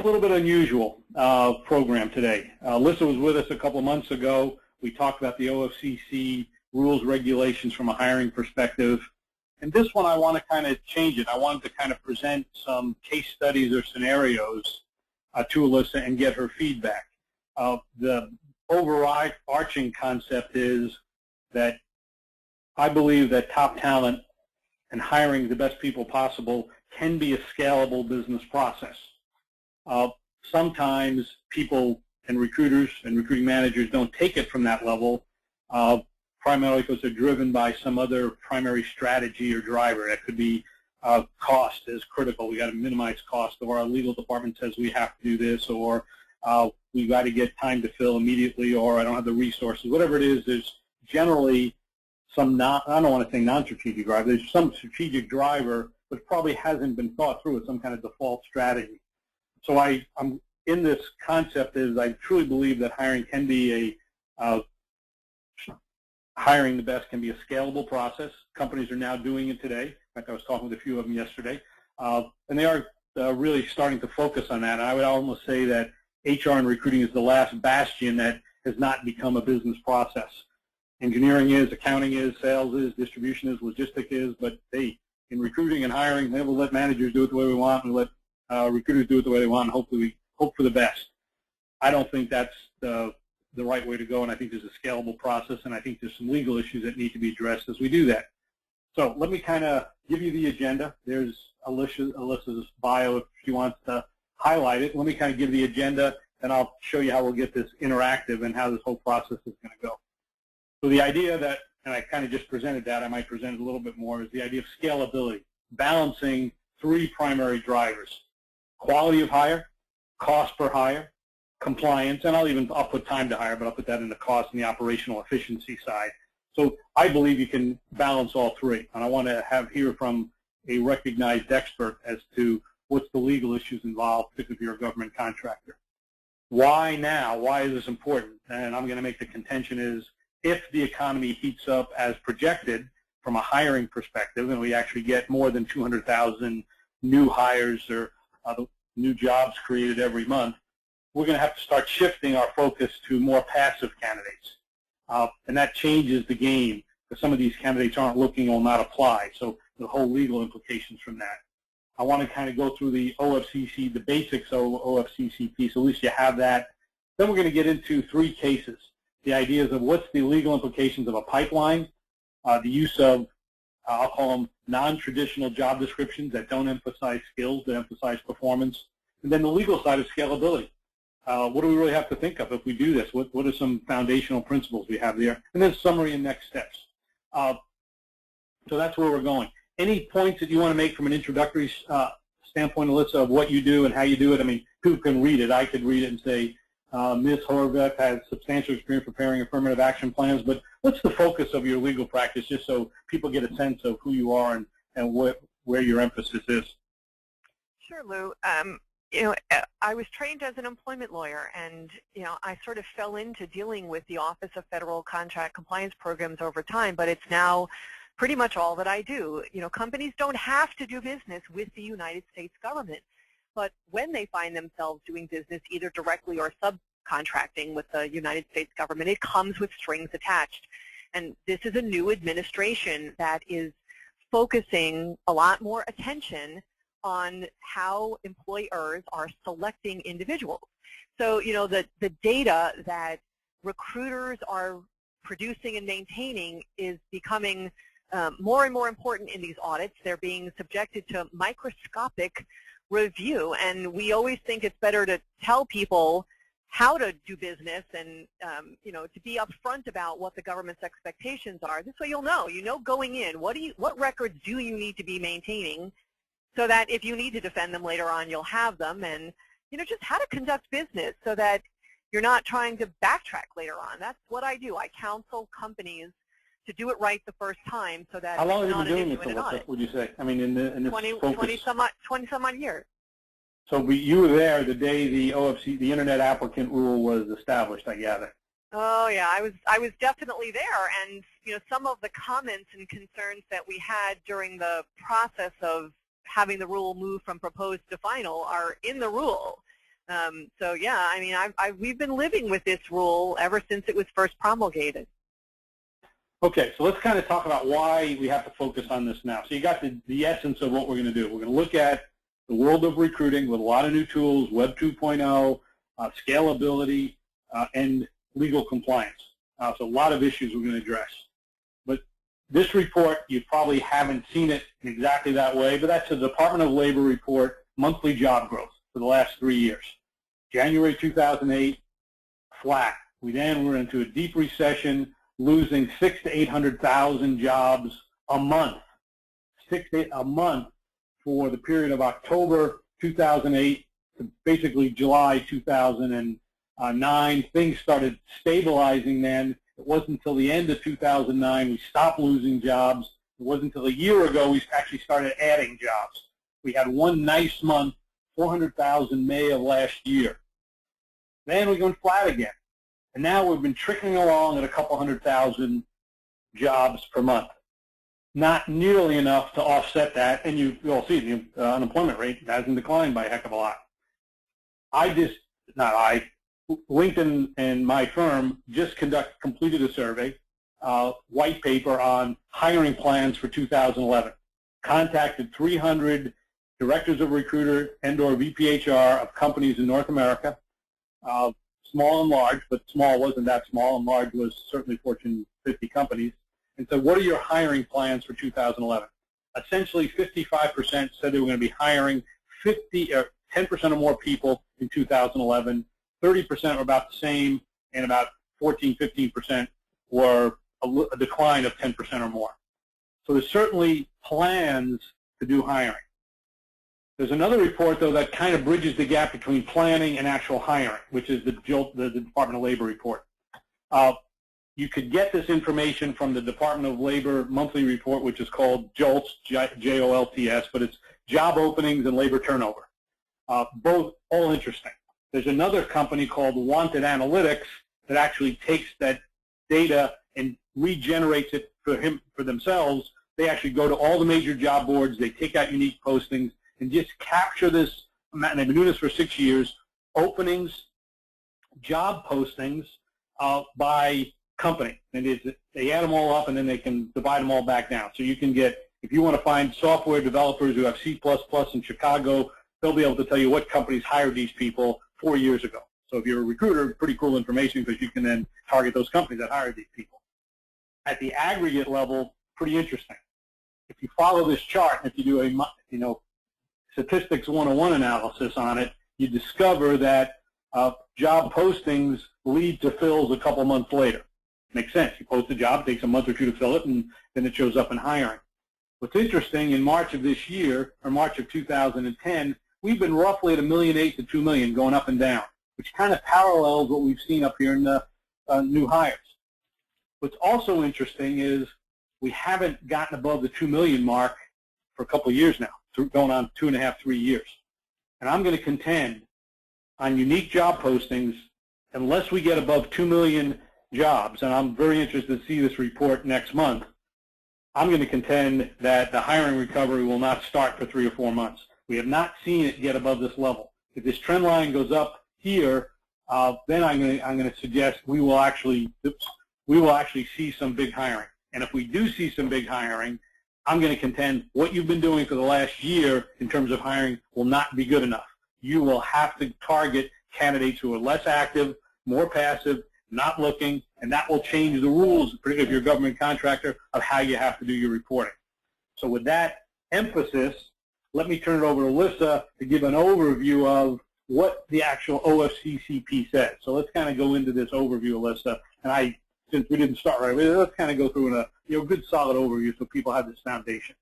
A little bit unusual program today. Alissa was with us a couple of months ago. We talked about the OFCC rules, regulations from a hiring perspective. And this one, I want to kind of change it. I wanted to kind of present some case studies or scenarios to Alissa and get her feedback. The overarching concept is that I believe that top talent and hiring the best people possible can be a scalable business process. Sometimes people and recruiters and recruiting managers don't take it from that level, primarily because they're driven by some other primary strategy or driver. That could be cost is critical. We got to minimize cost, or our legal department says we have to do this, or we got to get time to fill immediately, or I don't have the resources. Whatever it is, there's generally some I don't want to say non-strategic driver. There's some strategic driver, but probably hasn't been thought through as some kind of default strategy. So I'm in this concept is I truly believe that hiring can be hiring the best can be a scalable process. Companies are now doing it today. In fact, I was talking with a few of them yesterday, and they are really starting to focus on that. And I would almost say that HR and recruiting is the last bastion that has not become a business process. Engineering is, accounting is, sales is, distribution is, logistics is, but hey, in recruiting and hiring, they will let managers do it the way we want, and let recruiters do it the way they want, and hopefully we hope for the best. I don't think that's the right way to go, and I think there's a scalable process, and I think there's some legal issues that need to be addressed as we do that. So let me kind of give you the agenda. There's Alyssa's bio if she wants to highlight it. Let me kind of give the agenda, and I'll show you how we'll get this interactive and how this whole process is going to go. So the idea that, and I kind of just presented that, I might present it a little bit more, is the idea of scalability, balancing three primary drivers: quality of hire, cost per hire, compliance, and I'll put time to hire, but I'll put that in the cost and the operational efficiency side. So I believe you can balance all three, and I want to hear from a recognized expert as to what's the legal issues involved, particularly if you're a government contractor. Why now? Why is this important? And I'm going to make the contention is if the economy heats up as projected from a hiring perspective, and we actually get more than 200,000 new hires or new jobs created every month, we're going to have to start shifting our focus to more passive candidates. And that changes the game, because some of these candidates aren't looking or will not apply. So the whole legal implications from that. I want to kind of go through the OFCC, the basics of OFCCP, so at least you have that. Then we're going to get into three cases. The ideas of what's the legal implications of a pipeline, the use of, I'll call them non-traditional job descriptions that don't emphasize skills, that emphasize performance, and then the legal side of scalability. What do we really have to think of if we do this? What are some foundational principles we have there? And then summary and next steps. So that's where we're going. Any points that you want to make from an introductory standpoint, Alissa, of what you do and how you do it? I mean, who can read it? I could read it and say, Ms. Horvitz has substantial experience preparing affirmative action plans, but what's the focus of your legal practice, just so people get a sense of who you are and where your emphasis is? Sure, Lou. I was trained as an employment lawyer, and I sort of fell into dealing with the Office of Federal Contract Compliance Programs over time, but it's now pretty much all that I do. Companies don't have to do business with the United States government, but when they find themselves doing business either directly or subcontracting with the United States government, it comes with strings attached. And this is a new administration that is focusing a lot more attention on how employers are selecting individuals. So, the data that recruiters are producing and maintaining is becoming more and more important in these audits. They're being subjected to microscopic review, and we always think it's better to tell people how to do business and to be upfront about what the government's expectations are. This way you'll know. Going in, what records do you need to be maintaining, so that if you need to defend them later on, you'll have them, and just how to conduct business so that you're not trying to backtrack later on. That's what I do. I counsel companies to do it right the first time, so that how long it's have you been doing this, audit. Would you say? I mean, in this 20 some odd years. So you were there the day the Internet Applicant Rule was established, I gather. Oh yeah, I was definitely there, and some of the comments and concerns that we had during the process of having the rule move from proposed to final are in the rule. So yeah, I mean, we've been living with this rule ever since it was first promulgated. Okay, so let's kind of talk about why we have to focus on this now. So you got the essence of what we're going to do. We're going to look at the world of recruiting with a lot of new tools, Web 2.0, scalability, and legal compliance. So a lot of issues we're going to address. But this report, you probably haven't seen it in exactly that way, but that's the Department of Labor report, monthly job growth for the last 3 years. January 2008, flat. We then were into a deep recession, losing 600,000 to 800,000 jobs a month. A month for the period of October 2008 to basically July 2009. Things started stabilizing then. It wasn't until the end of 2009 we stopped losing jobs. It wasn't until a year ago we actually started adding jobs. We had one nice month, 400,000 May of last year. Then we went flat again. And now we've been trickling along at a couple 100,000 jobs per month. Not nearly enough to offset that, and you all see the unemployment rate hasn't declined by a heck of a lot. LinkedIn and my firm just completed a survey, white paper on hiring plans for 2011. Contacted 300 directors of recruiter and/or VPHR of companies in North America, small and large, but small wasn't that small, and large was certainly Fortune 50 companies. And so what are your hiring plans for 2011? Essentially 55% said they were going to be hiring 10% or more people in 2011. 30% were about the same, and about 15% were a decline of 10% or more. So there's certainly plans to do hiring. There's another report, though, that kind of bridges the gap between planning and actual hiring, which is the Department of Labor report. You could get this information from the Department of Labor monthly report, which is called JOLTS, J-O-L-T-S, but it's job openings and labor turnover. Both all interesting. There's another company called Wanted Analytics that actually takes that data and regenerates it for themselves. They actually go to all the major job boards, they take out unique postings, and just capture this, and they've been doing this for 6 years, openings, job postings by company. And they add them all up, and then they can divide them all back down. So you can get, if you want to find software developers who have C++ in Chicago, they'll be able to tell you what companies hired these people 4 years ago. So if you're a recruiter, pretty cool information because you can then target those companies that hired these people. At the aggregate level, pretty interesting. If you follow this chart, if you do a statistics 101 analysis on it, you discover that job postings lead to fills a couple months later. Makes sense. You post a job, it takes a month or two to fill it, and then it shows up in hiring. What's interesting, in March of this year, or March of 2010, we've been roughly at 1.8 million to 2 million going up and down, which kind of parallels what we've seen up here in the new hires. What's also interesting is we haven't gotten above the 2 million mark for a couple of years now, going on 2.5, 3 years. And I'm going to contend on unique job postings, unless we get above 2 million jobs, and I'm very interested to see this report next month, I'm going to contend that the hiring recovery will not start for 3 or 4 months. We have not seen it get above this level. If this trend line goes up here, then I'm going to suggest we will actually see some big hiring. And if we do see some big hiring, I'm going to contend what you've been doing for the last year in terms of hiring will not be good enough. You will have to target candidates who are less active, more passive, not looking, and that will change the rules, particularly if you're a government contractor, of how you have to do your reporting. So with that emphasis, let me turn it over to Alissa to give an overview of what the actual OFCCP says. So let's kind of go into this overview, Alissa. And since we didn't start right away, let's kind of go through a good solid overview so people have this foundation.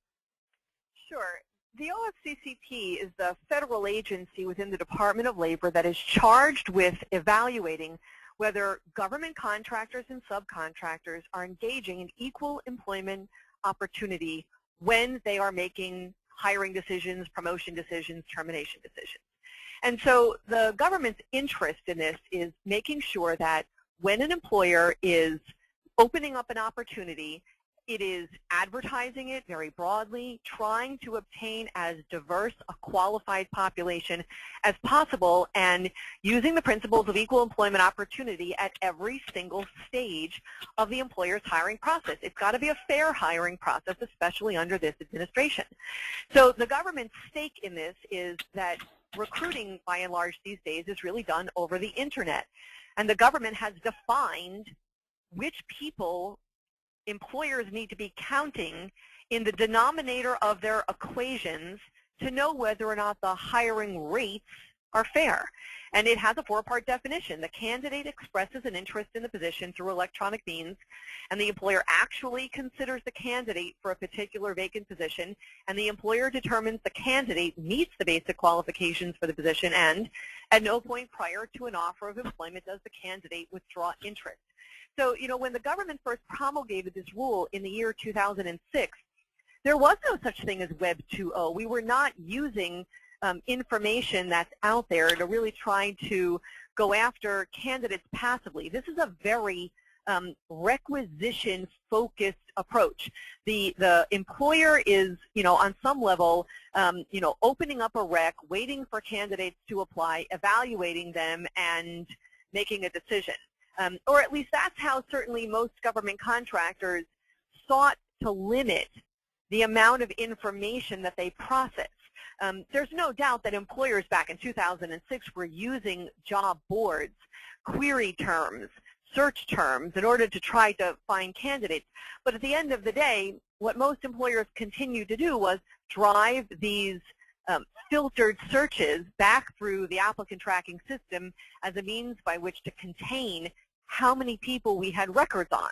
Sure. The OFCCP is the federal agency within the Department of Labor that is charged with evaluating whether government contractors and subcontractors are engaging in equal employment opportunity when they are making hiring decisions, promotion decisions, termination decisions. And so the government's interest in this is making sure that when an employer is opening up an opportunity, It is advertising it very broadly, trying to obtain as diverse a qualified population as possible, and using the principles of equal employment opportunity at every single stage of the employer's hiring process. It's got to be a fair hiring process, especially under this administration. So the government's stake in this is that recruiting, by and large these days, is really done over the internet. And the government has defined which people employers need to be counting in the denominator of their equations to know whether or not the hiring rates are fair. And it has a four-part definition. The candidate expresses an interest in the position through electronic means, and the employer actually considers the candidate for a particular vacant position, and the employer determines the candidate meets the basic qualifications for the position, and at no point prior to an offer of employment does the candidate withdraw interest. So, when the government first promulgated this rule in the year 2006, there was no such thing as Web 2.0. We were not using information that's out there to really try to go after candidates passively. This is a very requisition-focused approach. The employer is, on some level, opening up a rec, waiting for candidates to apply, evaluating them, and making a decision. Or at least that's how certainly most government contractors sought to limit the amount of information that they process. There's no doubt that employers back in 2006 were using job boards, query terms, search terms in order to try to find candidates. But at the end of the day, what most employers continued to do was drive these filtered searches back through the applicant tracking system as a means by which to contain how many people we had records on.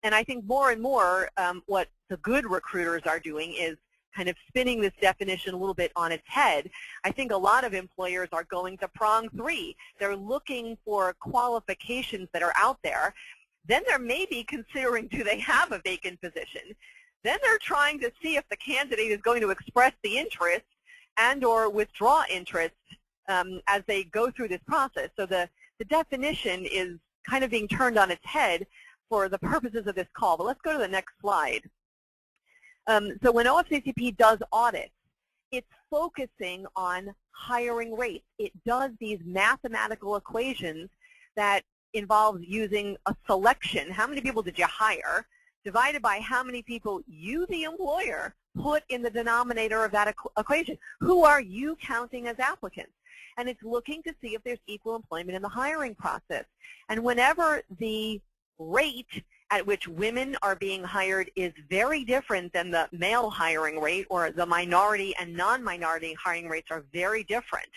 And I think more and more what the good recruiters are doing is kind of spinning this definition a little bit on its head. I think a lot of employers are going to prong three. They're looking for qualifications that are out there. Then they're maybe considering, do they have a vacant position? Then they're trying to see if the candidate is going to express the interest and or withdraw interest as they go through this process. So the definition is kind of being turned on its head for the purposes of this call. But let's go to the next slide. So when OFCCP does audits, it's focusing on hiring rates. It does these mathematical equations that involves using a selection. How many people did you hire divided by how many people you, the employer, put in the denominator of that equation. Who are you counting as applicants? And it's looking to see if there's equal employment in the hiring process. And whenever the rate at which women are being hired is very different than the male hiring rate, or the minority and non-minority hiring rates are very different,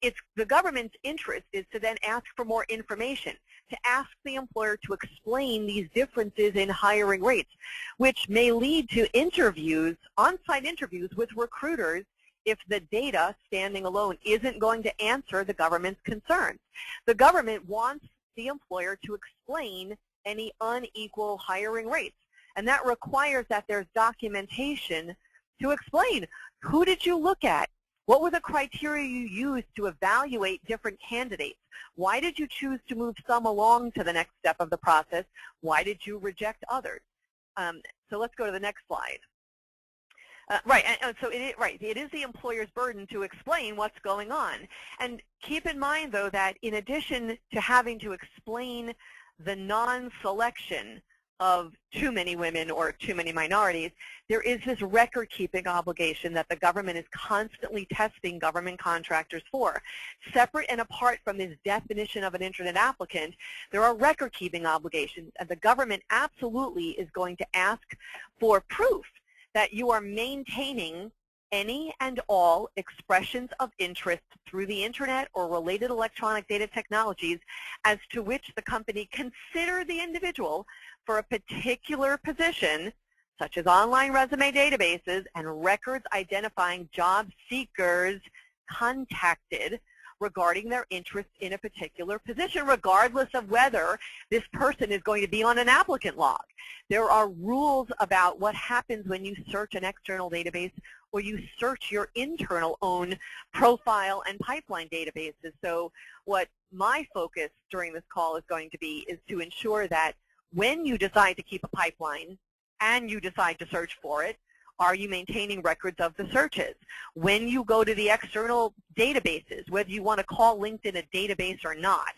it's the government's interest is to then ask for more information, to ask the employer to explain these differences in hiring rates, which may lead to interviews, on-site interviews with recruiters if the data standing alone isn't going to answer the government's concerns. The government wants the employer to explain any unequal hiring rates, and that requires that there's documentation to explain who did you look at, what were the criteria you used to evaluate different candidates, why did you choose to move some along to the next step of the process, why did you reject others. So let's go to the next slide. It is the employer's burden to explain what's going on. And keep in mind, though, that in addition to having to explain the non-selection of too many women or too many minorities, there is this record-keeping obligation that the government is constantly testing government contractors for. Separate and apart from this definition of an internet applicant, there are record-keeping obligations, and the government absolutely is going to ask for proof that you are maintaining any and all expressions of interest through the internet or related electronic data technologies as to which the company considered the individual for a particular position, such as online resume databases and records identifying job seekers contacted regarding their interest in a particular position, regardless of whether this person is going to be on an applicant log. There are rules about what happens when you search an external database or you search your internal own profile and pipeline databases. So what my focus during this call is going to be is to ensure that when you decide to keep a pipeline and you decide to search for it, are you maintaining records of the searches? When you go to the external databases, whether you want to call LinkedIn a database or not,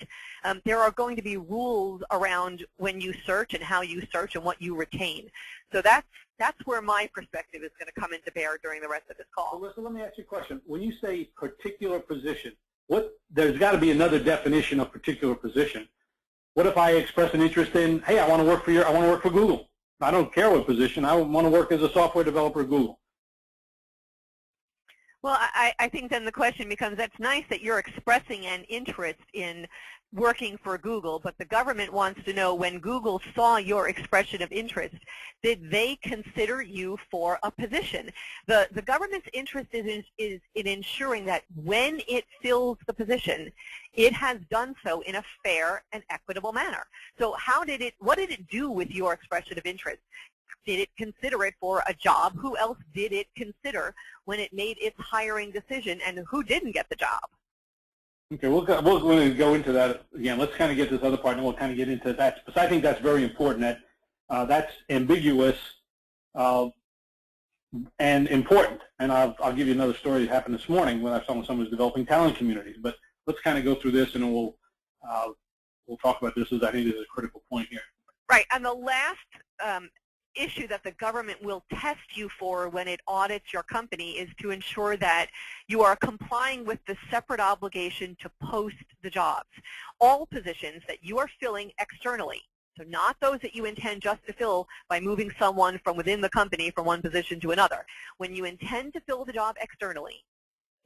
there are going to be rules around when you search and how you search and what you retain. So that's where my perspective is going to come into bear during the rest of this call. So listen, let me ask you a question. When you say particular position, there's got to be another definition of particular position. What if I express an interest in, hey, I want to work for Google. I don't care what position. I want to work as a software developer at Google. Well, I think then the question becomes, that's nice that you're expressing an interest in working for Google, but the government wants to know, when Google saw your expression of interest, did they consider you for a position? The government's interest is in ensuring that when it fills the position, it has done so in a fair and equitable manner. So what did it do with your expression of interest? Did it consider it for a job? Who else did it consider when it made its hiring decision, and who didn't get the job? Okay, we're going to go into that again. Let's kind of get this other part, and we'll kind of get into that, because I think that's very important. That's ambiguous and important. And I'll give you another story that happened this morning when I saw someone was developing talent communities. But let's kind of go through this, and then we'll talk about this, as I think this is a critical point here. Right, and the last issue that the government will test you for when it audits your company is to ensure that you are complying with the separate obligation to post the jobs. All positions that you are filling externally, so not those that you intend just to fill by moving someone from within the company from one position to another. When you intend to fill the job externally,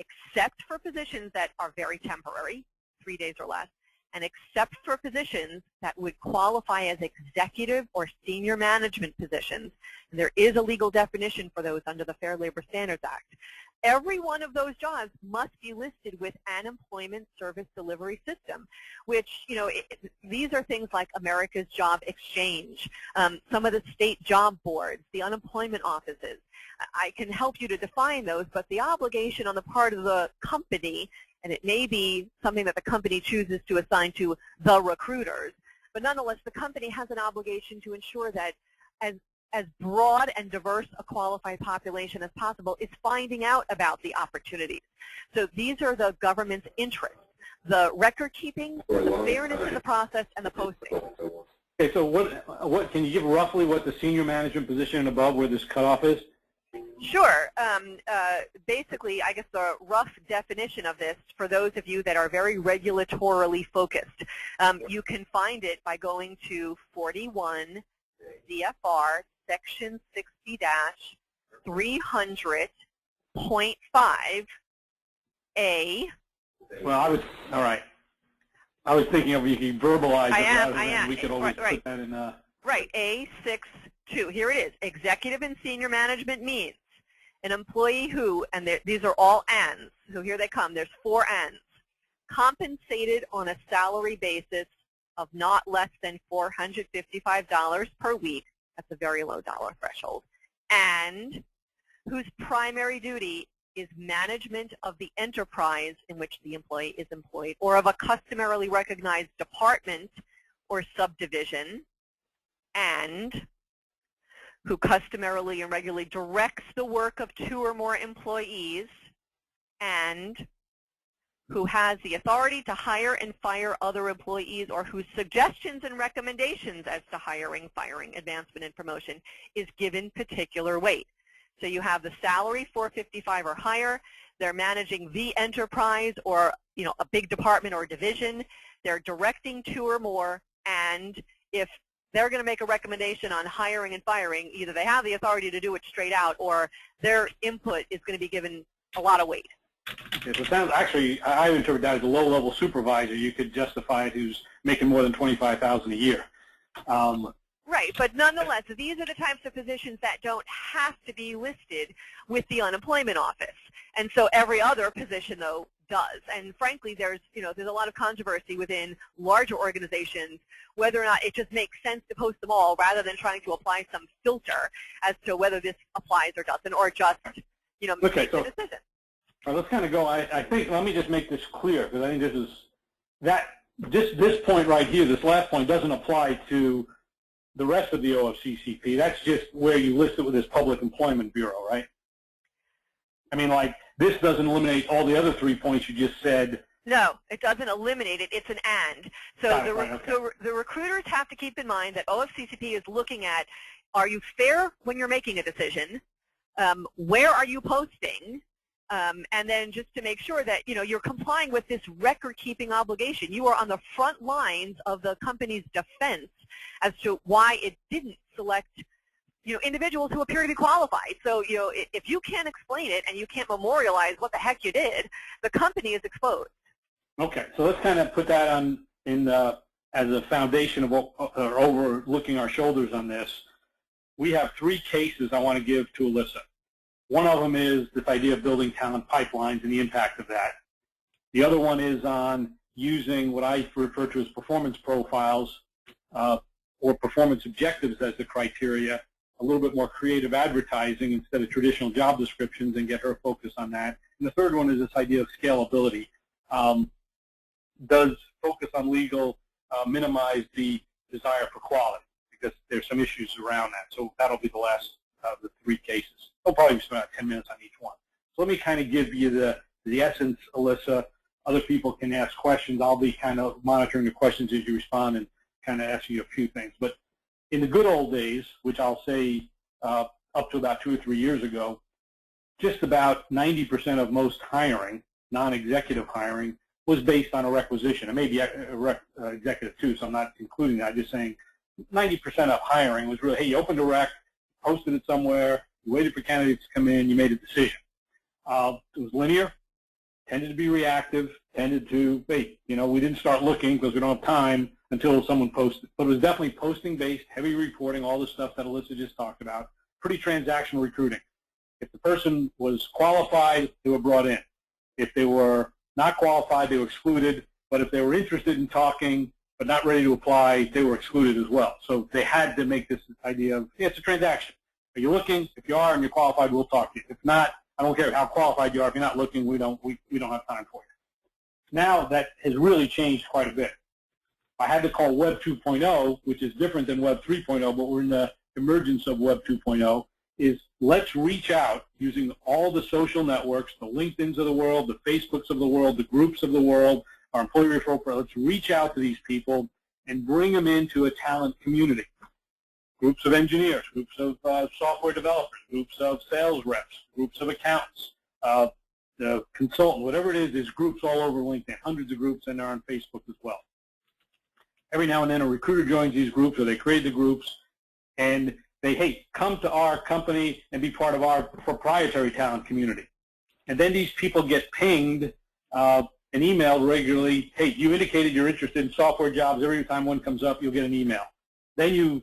except for positions that are very temporary, 3 days or less, and except for positions that would qualify as executive or senior management positions, and there is a legal definition for those under the Fair Labor Standards Act, every one of those jobs must be listed with an employment service delivery system, which, these are things like America's Job Exchange, some of the state job boards, the unemployment offices. I can help you to define those, but the obligation on the part of the company, and it may be something that the company chooses to assign to the recruiters, but nonetheless, the company has an obligation to ensure that as broad and diverse a qualified population as possible is finding out about the opportunities. So these are the government's interests: the record keeping, the fairness in the process, and the posting. Okay, so what can you give roughly what the senior management position and above, where this cutoff is? Sure. Basically, I guess the rough definition of this, for those of you that are very regulatorily focused, you can find it by going to 41 CFR Section 60-300.5A. Well, all right. I was thinking of, you can verbalize it. I am. We could always put that in. Right, A62. Here it is. Executive and senior management means an employee who, and these are all ands, so here they come. There's 4 ands. Compensated on a salary basis of not less than $455 per week. That's a very low dollar threshold. And whose primary duty is management of the enterprise in which the employee is employed, or of a customarily recognized department or subdivision, and who customarily and regularly directs the work of 2 or more employees, and who has the authority to hire and fire other employees, or whose suggestions and recommendations as to hiring, firing, advancement, and promotion is given particular weight. So you have the salary, $455 or higher. They're managing the enterprise, or a big department or division. They're directing 2 or more, and if they're going to make a recommendation on hiring and firing, either they have the authority to do it straight out, or their input is going to be given a lot of weight. Okay, so it sounds, actually, I interpret that as a low-level supervisor. You could justify it who's making more than $25,000 a year. Right, but nonetheless, these are the types of positions that don't have to be listed with the unemployment office. And so every other position, though, does. And frankly, there's a lot of controversy within larger organizations whether or not it just makes sense to post them all rather than trying to apply some filter as to whether this applies or doesn't, or just, make the decision. Let's kind of go. I think, let me just make this clear, because I think this point right here, this last point, doesn't apply to the rest of the OFCCP, that's just where you list it with this Public Employment Bureau, right? I mean, like, this doesn't eliminate all the other 3 points you just said. No, it doesn't eliminate it. It's an and. So the recruiters have to keep in mind that OFCCP is looking at, are you fair when you're making a decision? Where are you posting? And then just to make sure that you're complying with this record-keeping obligation. You are on the front lines of the company's defense as to why it didn't select individuals who appear to be qualified. So if you can't explain it and you can't memorialize what the heck you did, the company is exposed. Okay, so let's kind of put that on as a foundation of overlooking our shoulders on this. We have 3 cases I want to give to Alissa. One of them is this idea of building talent pipelines and the impact of that. The other one is on using what I refer to as performance profiles or performance objectives as the criteria, a little bit more creative advertising instead of traditional job descriptions, and get her focused on that. And the third one is this idea of scalability. Does focus on legal minimize the desire for quality? Because there's some issues around that. So that'll be the last of the 3 cases. I'll probably spend about 10 minutes on each one. So let me kind of give you the essence, Alissa. Other people can ask questions. I'll be kind of monitoring the questions as you respond and kind of asking you a few things. But in the good old days, which I'll say up to about 2 or 3 years ago, just about 90% of most hiring, non-executive hiring, was based on a requisition. It may be executive too, so I'm not including that. I'm just saying 90% of hiring was really, hey, you opened a rec, posted it somewhere, you waited for candidates to come in, you made a decision. It was linear, tended to be reactive, tended to, wait, we didn't start looking because we don't have time until someone posted. But it was definitely posting-based, heavy reporting, all the stuff that Alissa just talked about, pretty transactional recruiting. If the person was qualified, they were brought in. If they were not qualified, they were excluded. But if they were interested in talking but not ready to apply, they were excluded as well. So they had to make this idea of, yeah, it's a transaction. Are you looking? If you are and you're qualified, we'll talk to you. If not, I don't care how qualified you are. If you're not looking, we don't have time for you. Now that has really changed quite a bit. I had to call Web 2.0, which is different than Web 3.0, but we're in the emergence of Web 2.0, is let's reach out using all the social networks, the LinkedIns of the world, the Facebooks of the world, the groups of the world, our employee referral program. Let's reach out to these people and bring them into a talent community. Groups of engineers, groups of software developers, groups of sales reps, groups of accountants, the consultant, whatever it is, there's groups all over LinkedIn, hundreds of groups, and they're on Facebook as well. Every now and then a recruiter joins these groups, or they create the groups, and they, hey, come to our company and be part of our proprietary talent community. And then these people get pinged and emailed regularly, hey, you indicated you're interested in software jobs. Every time one comes up, you'll get an email. Then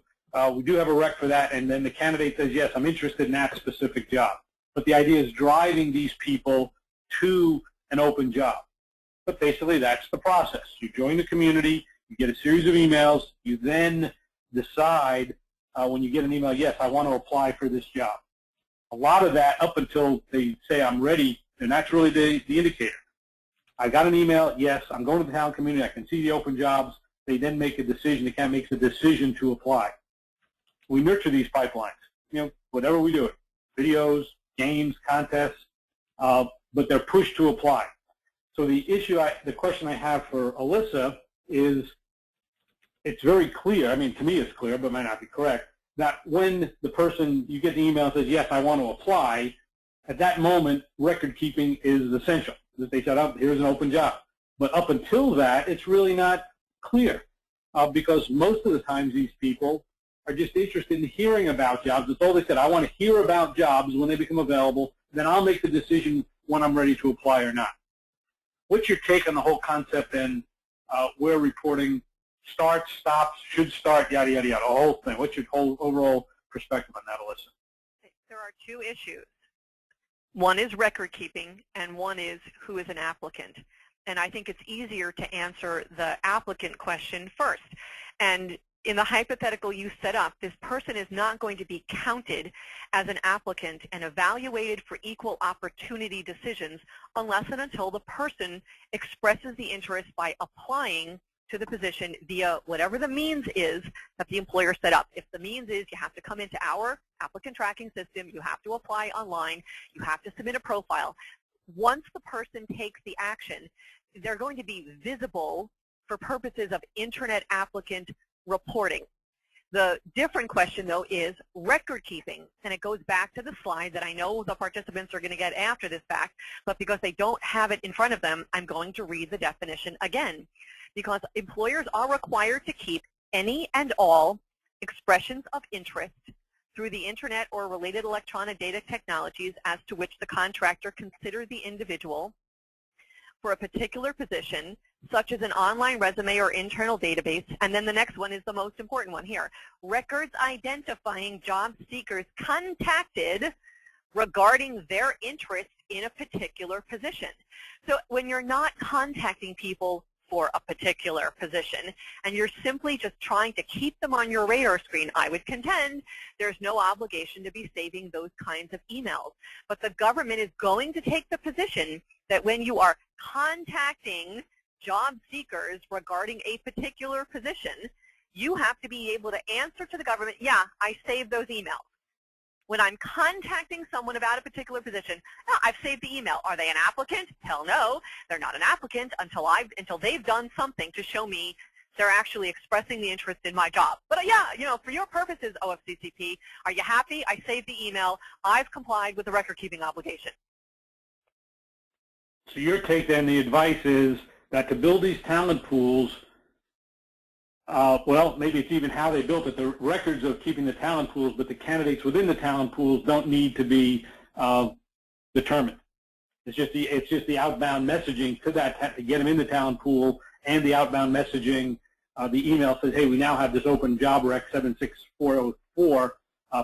we do have a rec for that, and then the candidate says, yes, I'm interested in that specific job. But the idea is driving these people to an open job. But basically, that's the process. You join the community, you get a series of emails, you then decide when you get an email, yes, I want to apply for this job. A lot of that, up until they say I'm ready, and that's really the indicator. I got an email, yes, I'm going to the talent community, I can see the open jobs. They then make a decision. The candidate makes a decision to apply. We nurture these pipelines, whatever we do it, videos, games, contests, but they're pushed to apply. So the question I have for Alissa is, it's very clear, I mean, to me it's clear, but it might not be correct, that when the person, you get the email that says, yes, I want to apply, at that moment, record keeping is essential. That they said, oh, here's an open job. But up until that, it's really not clear because most of the times these people are just interested in hearing about jobs. That's all they said. I want to hear about jobs when they become available. Then I'll make the decision when I'm ready to apply or not. What's your take on the whole concept and where reporting starts, stops, should start, yada, yada, yada, the whole thing? What's your whole overall perspective on that, Alissa? There are 2 issues. One is record keeping, and one is who is an applicant. And I think it's easier to answer the applicant question first. And in the hypothetical you set up, this person is not going to be counted as an applicant and evaluated for equal opportunity decisions unless and until the person expresses the interest by applying to the position via whatever the means is that the employer set up. If the means is you have to come into our applicant tracking system, you have to apply online, you have to submit a profile. Once the person takes the action, they're going to be visible for purposes of internet applicant reporting. The different question, though, is record keeping, and it goes back to the slide that I know the participants are going to get after this fact, but because they don't have it in front of them, I'm going to read the definition again. Because employers are required to keep any and all expressions of interest through the internet or related electronic data technologies as to which the contractor considers the individual for a particular position, such as an online resume or internal database. And then the next one is the most important one here. Records identifying job seekers contacted regarding their interest in a particular position. So when you're not contacting people for a particular position, and you're simply just trying to keep them on your radar screen, I would contend there's no obligation to be saving those kinds of emails. But the government is going to take the position that when you are contacting job seekers regarding a particular position, you have to be able to answer to the government, yeah, I saved those emails. When I'm contacting someone about a particular position, no, I've saved the email. Are they an applicant? Hell no, they're not an applicant until they've done something to show me they're actually expressing the interest in my job. But yeah, you know, for your purposes, OFCCP, are you happy? I saved the email. I've complied with the record-keeping obligation. So your take then, the advice is that to build these talent pools, well, maybe it's even how they built it, the records of keeping the talent pools, but the candidates within the talent pools don't need to be determined. It's just the outbound messaging to that to get them in the talent pool, and the outbound messaging. The email says, hey, we now have this open job rec 76404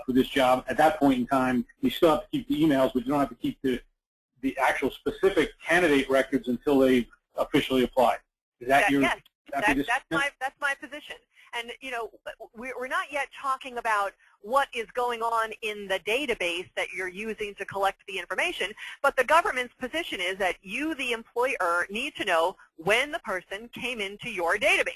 for this job. At that point in time, you still have to keep the emails, but you don't have to keep the actual specific candidate records until they officially apply. Is that your? Yes, that's my position. And you know, we're not yet talking about what is going on in the database that you're using to collect the information, but the government's position is that you, the employer, need to know when the person came into your database,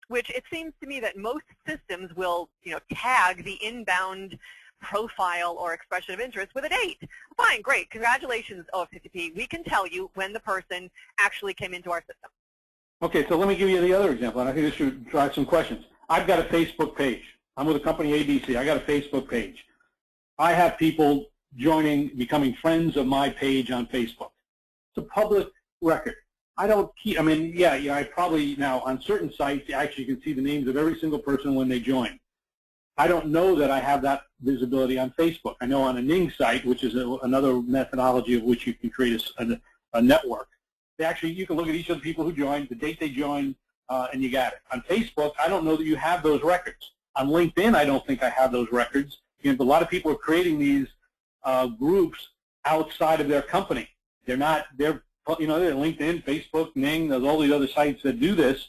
which it seems to me that most systems will, you know, tag the inbound profile or expression of interest with a date. Fine, great, congratulations, OFCCP. We can tell you when the person actually came into our system. Okay, so let me give you the other example, and I think this should drive some questions. I've got a Facebook page. I'm with a company, ABC. I got a Facebook page. I have people becoming friends of my page on Facebook. It's a public record. I don't keep, I mean, yeah, I probably now on certain sites, actually you can see the names of every single person when they join. I don't know that I have that visibility on Facebook. I know on a Ning site, which is another methodology of which you can create a network. You can look at each of the people who joined, the date they joined, and you got it. On Facebook, I don't know that you have those records. On LinkedIn, I don't think I have those records. You know, a lot of people are creating these groups outside of their company. They're LinkedIn, Facebook, Ning, there's all the other sites that do this.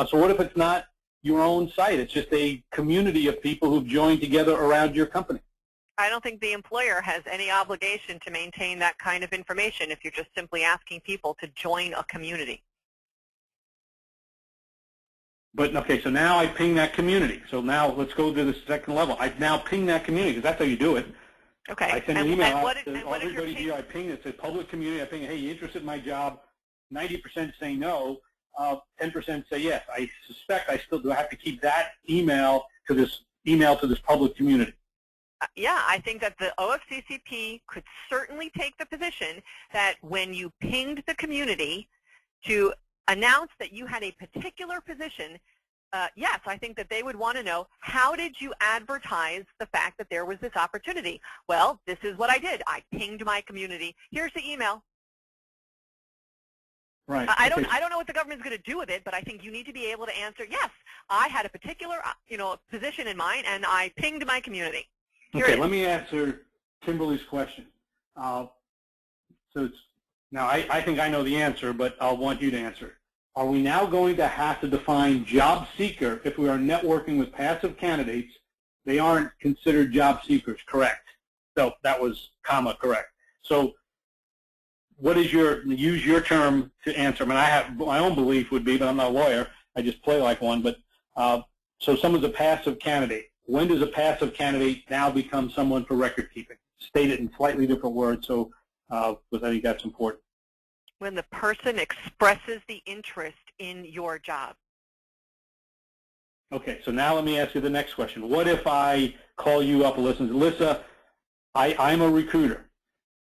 So what if it's not your own site? It's just a community of people who've joined together around your company. I don't think the employer has any obligation to maintain that kind of information if you're just simply asking people to join a community. But, okay, so now I ping that community. So now let's go to the second level. I now ping that community, because that's how you do it. Okay. I send an email out to everybody here. I ping it. It's a public community. I ping, hey, you interested in my job? 90% say no. 10% say yes. I suspect I still do have to keep that email to this public community. Yeah, I think that the OFCCP could certainly take the position that when you pinged the community to announce that you had a particular position, yes, I think that they would want to know, how did you advertise the fact that there was this opportunity? Well, this is what I did. I pinged my community. Here's the email. Right. I don't know what the government's going to do with it, but I think you need to be able to answer, yes, I had a particular position in mind, and I pinged my community. Okay, let me answer Kimberly's question. I think I know the answer, but I'll want you to answer. Are we now going to have to define job seeker if we are networking with passive candidates? They aren't considered job seekers, correct? So that was correct. So what is use your term to answer. I mean, I have my own belief would be, but I'm not a lawyer. I just play like one. But so someone's a passive candidate. When does a passive candidate now become someone for record keeping? State it in slightly different words, so because I think that's important. When the person expresses the interest in your job. Okay, so now let me ask you the next question. What if I call you up and listen to Alyssa, I'm a recruiter.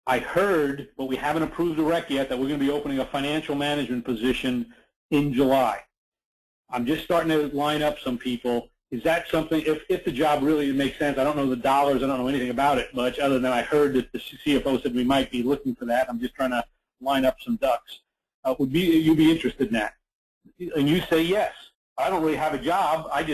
I heard, but we haven't approved the rec yet, that we're going to be opening a financial management position in July. I'm just starting to line up some people. Is that something, if the job really makes sense, I don't know the dollars, I don't know anything about it much, other than I heard that the CFO said we might be looking for that. I'm just trying to line up some ducks. Would you be interested in that? And you say yes. I don't really have a job. I'm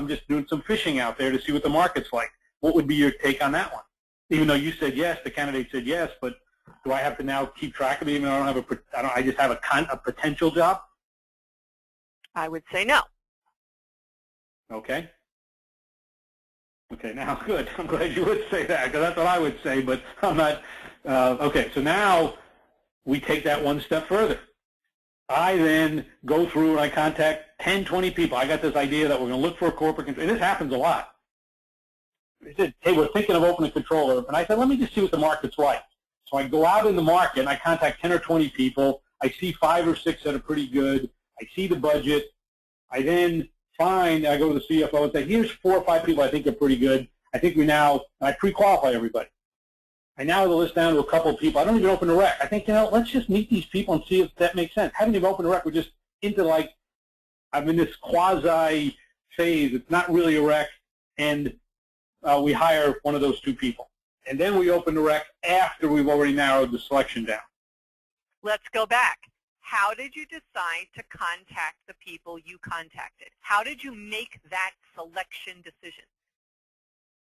just doing some fishing out there to see what the market's like. What would be your take on that one? Even though you said yes, the candidate said yes, but do I have to now keep track of it even though I just have a potential job? I would say no. Okay. Okay, now good. I'm glad you would say that because that's what I would say, but I'm not. Okay, so now we take that one step further. I then go through and I contact 10, 20 people. I got this idea that we're going to look for a corporate controller, and this happens a lot. They said, hey, we're thinking of opening a controller. And I said, let me just see what the market's like. So I go out in the market and I contact 10 or 20 people. I see 5 or 6 that are pretty good. I see the budget. I then I go to the CFO and say, here's 4 or 5 people I think are pretty good. I think I pre-qualify everybody. I now have the list down to a couple of people. I don't even open a rec. I think, let's just meet these people and see if that makes sense. Haven't even opened a rec. We're just into I'm in this quasi phase. It's not really a rec, and we hire one of those 2 people. And then we open the rec after we've already narrowed the selection down. Let's go back. How did you decide to contact the people you contacted? How did you make that selection decision?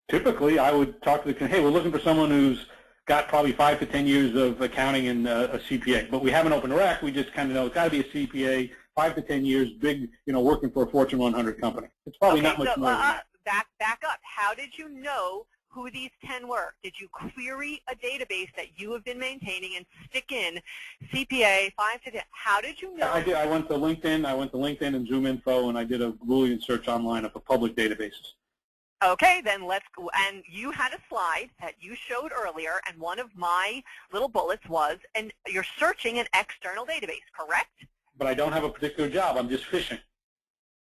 Typically, I would talk to hey, we're looking for someone who's got probably 5 to 10 years of accounting and a CPA. But we haven't opened a rec. We just kind of know it's got to be a CPA, 5 to 10 years, big, working for a Fortune 100 company. It's probably not much more than that. Back up. How did you know who these 10 were? Did you query a database that you have been maintaining and stick in CPA 5 to 10? How did you know? I did. I went to LinkedIn. And ZoomInfo, and I did a Boolean search online of the public databases. Okay, then let's go. And you had a slide that you showed earlier, and one of my little bullets was, and you're searching an external database, correct? But I don't have a particular job. I'm just fishing.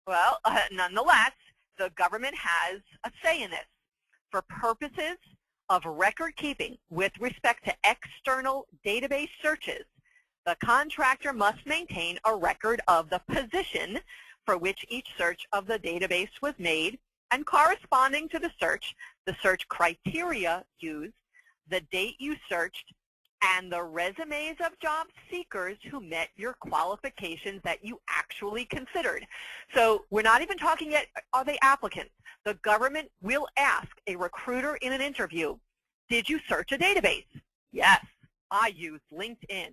Well, nonetheless, the government has a say in this. For purposes of record keeping with respect to external database searches, the contractor must maintain a record of the position for which each search of the database was made, and corresponding to the search criteria used, the date you searched, and the resumes of job seekers who met your qualifications that you actually considered. So we're not even talking yet, are they applicants? The government will ask a recruiter in an interview, did you search a database? Yes, I used LinkedIn.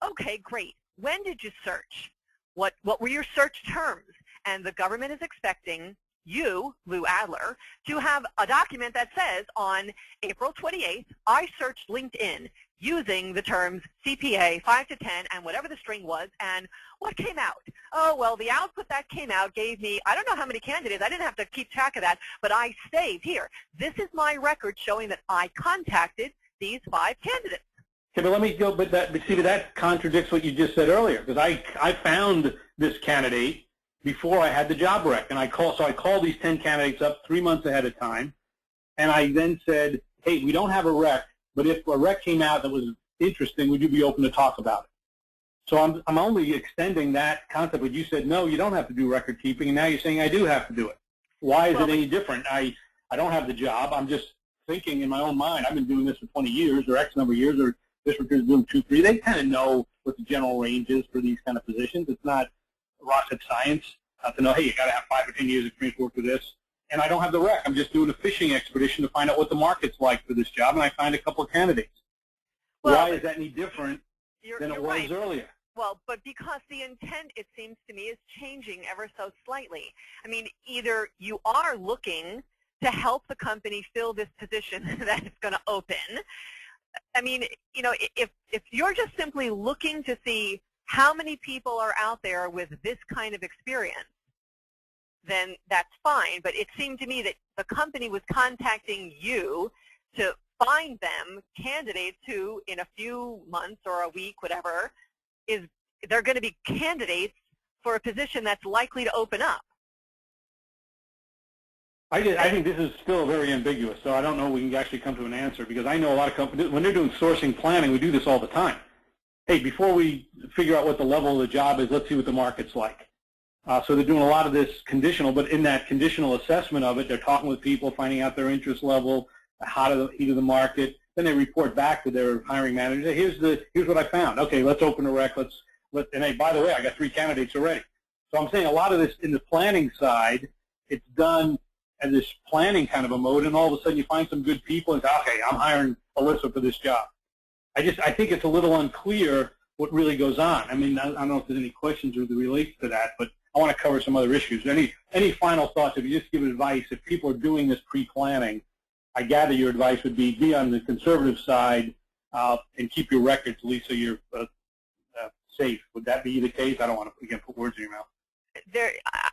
Okay, great. When did you search? What were your search terms? And the government is expecting you, Lou Adler, to have a document that says on April 28th, I searched LinkedIn using the terms CPA 5 to 10 and whatever the string was, and what came out? Oh, well, the output that came out gave me, I don't know how many candidates, I didn't have to keep track of that, but I saved here. This is my record showing that I contacted these 5 candidates. Okay, but let me go, but that contradicts what you just said earlier, because I found this candidate before I had the job rec, and I called these 10 candidates up 3 months ahead of time, and I then said, hey, we don't have a rec, but if a rec came out that was interesting, would you be open to talk about it? So I'm only extending that concept, but you said, no, you don't have to do record keeping, and now you're saying I do have to do it. Why is it any different? I don't have the job. I'm just thinking in my own mind, I've been doing this for 20 years or X number of years, or this recruiter's doing 2, 3. They kind of know what the general range is for these kind of positions. It's not rocket science to know, hey, you got to have 5 or 10 years experience work with this. And I don't have the rec. I'm just doing a fishing expedition to find out what the market's like for this job, and I find a couple of candidates. Well, why is that any different than it was earlier? Well, but because the intent, it seems to me, is changing ever so slightly. I mean, either you are looking to help the company fill this position that it's going to open, I mean, you know, if you're just simply looking to see how many people are out there with this kind of experience, then that's fine. But it seemed to me that the company was contacting you to find them candidates who, in a few months or a week, whatever, they're going to be candidates for a position that's likely to open up. I think this is still very ambiguous, so I don't know if we can actually come to an answer, because I know a lot of companies, when they're doing sourcing planning, we do this all the time. Hey, before we figure out what the level of the job is, let's see what the market's like. So they're doing a lot of this conditional, but in that conditional assessment of it, they're talking with people, finding out their interest level, how to the heat of the market. Then they report back to their hiring manager. Here's what I found. Okay, let's open a rec. And hey, by the way, I got 3 candidates already. So I'm saying a lot of this in the planning side, it's done as this planning kind of a mode, and all of a sudden you find some good people and say, okay, I'm hiring Alissa for this job. I think it's a little unclear what really goes on. I mean, I don't know if there's any questions that relate to that, but I want to cover some other issues. Any final thoughts? If you just give advice, if people are doing this pre-planning, I gather your advice would be on the conservative side and keep your records, at least so you're safe. Would that be the case? I don't want to, again, put words in your mouth.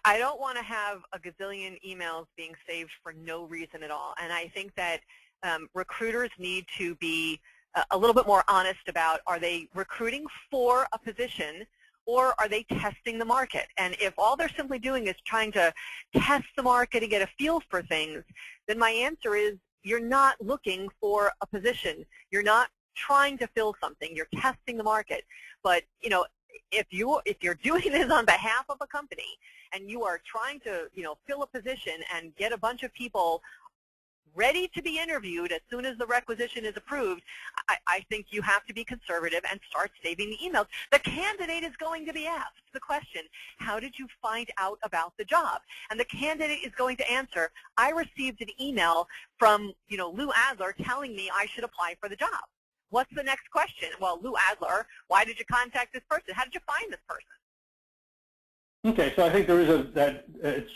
I don't want to have a gazillion emails being saved for no reason at all. And I think that recruiters need to be a little bit more honest about, are they recruiting for a position, or are they testing the market? And if all they're simply doing is trying to test the market and get a feel for things, then my answer is you're not looking for a position. You're not trying to fill something. You're testing the market. But, you know, if you're doing this on behalf of a company and you are trying to, you know, fill a position and get a bunch of people ready to be interviewed as soon as the requisition is approved, I think you have to be conservative and start saving the emails. The candidate is going to be asked the question, how did you find out about the job? And the candidate is going to answer, I received an email from, you know, Lou Adler telling me I should apply for the job. What's the next question? Well, Lou Adler, why did you contact this person? How did you find this person? Okay, so I think there is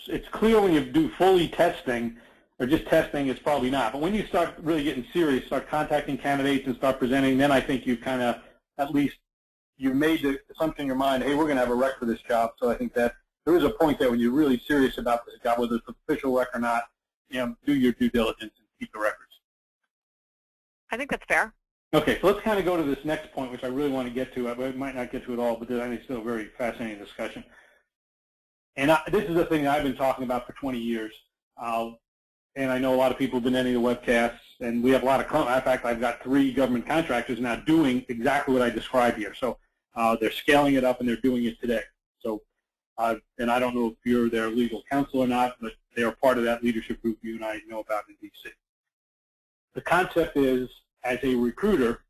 it's clear when you do fully testing, or just testing, it's probably not. But when you start really getting serious, start contacting candidates and start presenting, then I think you kind of, at least, you made the assumption in your mind, hey, we're going to have a rec for this job. So I think that there is a point there when you're really serious about this job, whether it's an official rec or not, you know, do your due diligence and keep the records. I think that's fair. Okay, so let's kind of go to this next point, which I really want to get to. I might not get to it all, but I think it's still a very fascinating discussion. And this is the thing that I've been talking about for 20 years. And I know a lot of people have been in the webcasts, and we have a lot of, in fact, I've got 3 government contractors now doing exactly what I described here. So they're scaling it up, and they're doing it today. So, and I don't know if you're their legal counsel or not, but they are part of that leadership group you and I know about in D.C. The concept is, as a recruiter,